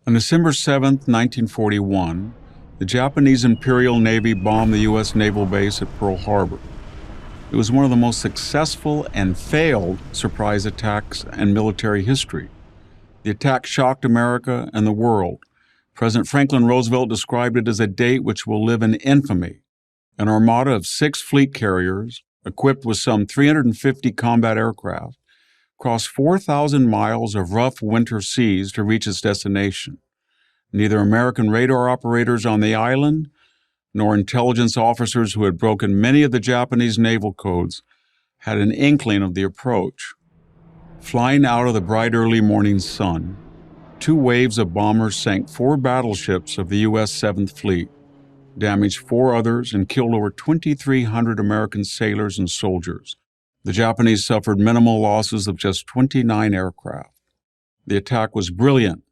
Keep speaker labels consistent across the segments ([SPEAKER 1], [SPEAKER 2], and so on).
[SPEAKER 1] On December 7, 1941, the Japanese Imperial Navy bombed the U.S. naval base at Pearl Harbor. It was one of the most successful and failed surprise attacks in military history. The attack shocked America and the world. President Franklin Roosevelt described it as a date which will live in infamy. An armada of 6 fleet carriers, equipped with some 350 combat aircraft, crossed 4,000 miles of rough winter seas to reach its destination. Neither American radar operators on the island nor intelligence officers who had broken many of the Japanese naval codes had an inkling of the approach. Flying out of the bright early morning sun, 2 waves of bombers sank 4 battleships of the U.S. 7th Fleet, damaged 4 others, and killed over 2,300 American sailors and soldiers. The Japanese suffered minimal losses of just 29 aircraft. The attack was brilliant,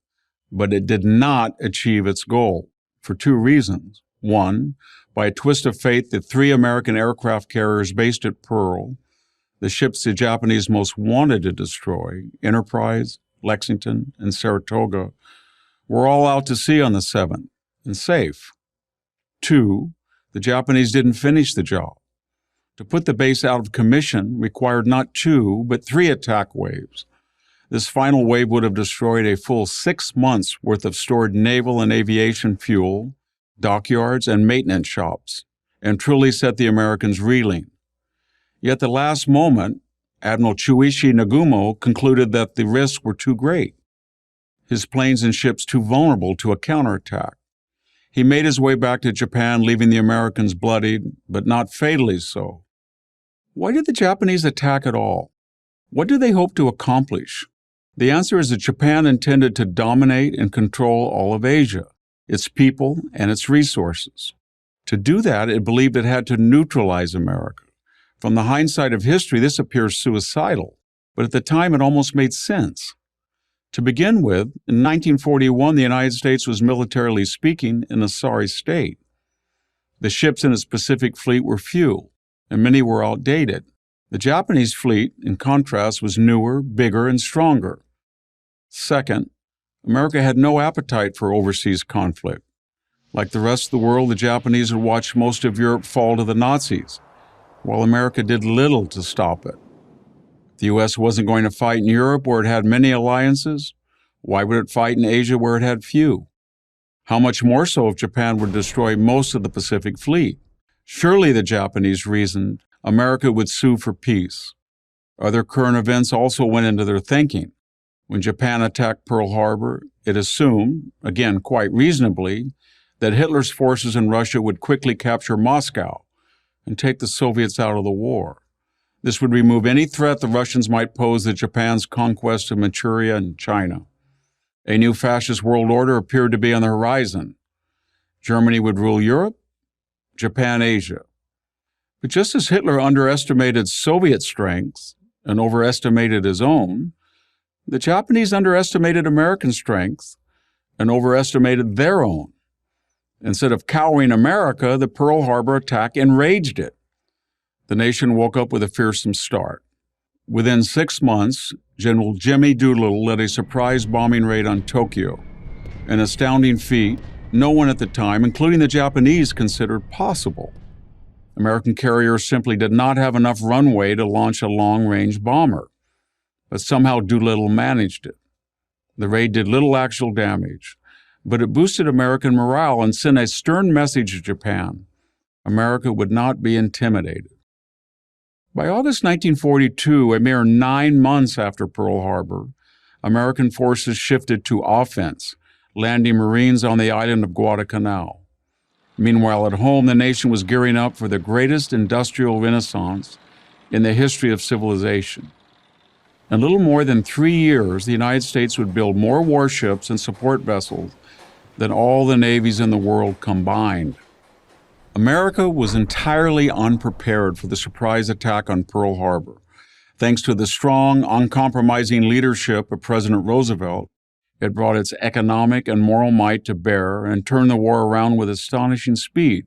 [SPEAKER 1] but it did not achieve its goal for 2 reasons. 1, by a twist of fate, the 3 American aircraft carriers based at Pearl, the ships the Japanese most wanted to destroy, Enterprise, Lexington, and Saratoga, were all out to sea on the 7th and safe. 2, the Japanese didn't finish the job. To put the base out of commission required not 2, but 3 attack waves. This final wave would have destroyed a full 6 months' worth of stored naval and aviation fuel, dockyards, and maintenance shops, and truly set the Americans reeling. Yet at the last moment, Admiral Chuichi Nagumo concluded that the risks were too great, his planes and ships too vulnerable to a counterattack. He made his way back to Japan, leaving the Americans bloodied, but not fatally so. Why did the Japanese attack at all? What did they hope to accomplish? The answer is that Japan intended to dominate and control all of Asia, its people, and its resources. To do that, it believed it had to neutralize America. From the hindsight of history, this appears suicidal, but at the time it almost made sense. To begin with, in 1941, the United States was militarily speaking in a sorry state. The ships in its Pacific Fleet were few, and many were outdated. The Japanese fleet, in contrast, was newer, bigger, and stronger. Second, America had no appetite for overseas conflict. Like the rest of the world, the Japanese had watched most of Europe fall to the Nazis, while America did little to stop it. If the U.S. wasn't going to fight in Europe, where it had many alliances, why would it fight in Asia, where it had few? How much more so if Japan would destroy most of the Pacific Fleet? Surely, the Japanese reasoned, America would sue for peace. Other current events also went into their thinking. When Japan attacked Pearl Harbor, it assumed, again quite reasonably, that Hitler's forces in Russia would quickly capture Moscow and take the Soviets out of the war. This would remove any threat the Russians might pose to Japan's conquest of Manchuria and China. A new fascist world order appeared to be on the horizon. Germany would rule Europe, Japan Asia. But just as Hitler underestimated Soviet strength and overestimated his own, the Japanese underestimated American strength and overestimated their own. Instead of cowering America, the Pearl Harbor attack enraged it. The nation woke up with a fearsome start. Within 6 months, General Jimmy Doolittle led a surprise bombing raid on Tokyo, an astounding feat no one at the time, including the Japanese, considered possible. American carriers simply did not have enough runway to launch a long-range bomber, but somehow Doolittle managed it. The raid did little actual damage, but it boosted American morale and sent a stern message to Japan. America would not be intimidated. By August 1942, a mere 9 months after Pearl Harbor, American forces shifted to offense, landing Marines on the island of Guadalcanal. Meanwhile, at home, the nation was gearing up for the greatest industrial renaissance in the history of civilization. In little more than 3 years, the United States would build more warships and support vessels than all the navies in the world combined. America was entirely unprepared for the surprise attack on Pearl Harbor. Thanks to the strong, uncompromising leadership of President Roosevelt, it brought its economic and moral might to bear and turned the war around with astonishing speed.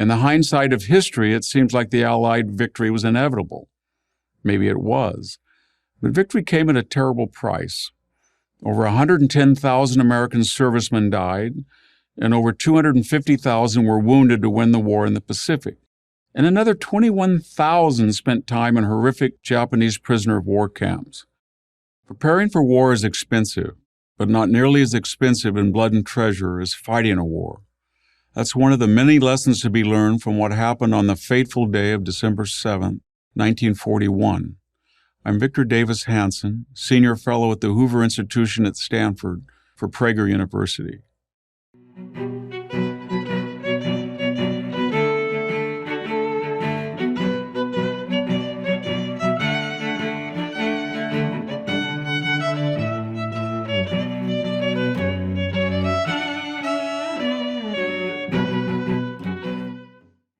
[SPEAKER 1] In the hindsight of history, it seems like the Allied victory was inevitable. Maybe it was. But victory came at a terrible price. Over 110,000 American servicemen died, and over 250,000 were wounded to win the war in the Pacific. And another 21,000 spent time in horrific Japanese prisoner of war camps. Preparing for war is expensive, but not nearly as expensive in blood and treasure as fighting a war. That's one of the many lessons to be learned from what happened on the fateful day of December 7, 1941. I'm Victor Davis Hanson, Senior Fellow at the Hoover Institution at Stanford for Prager University.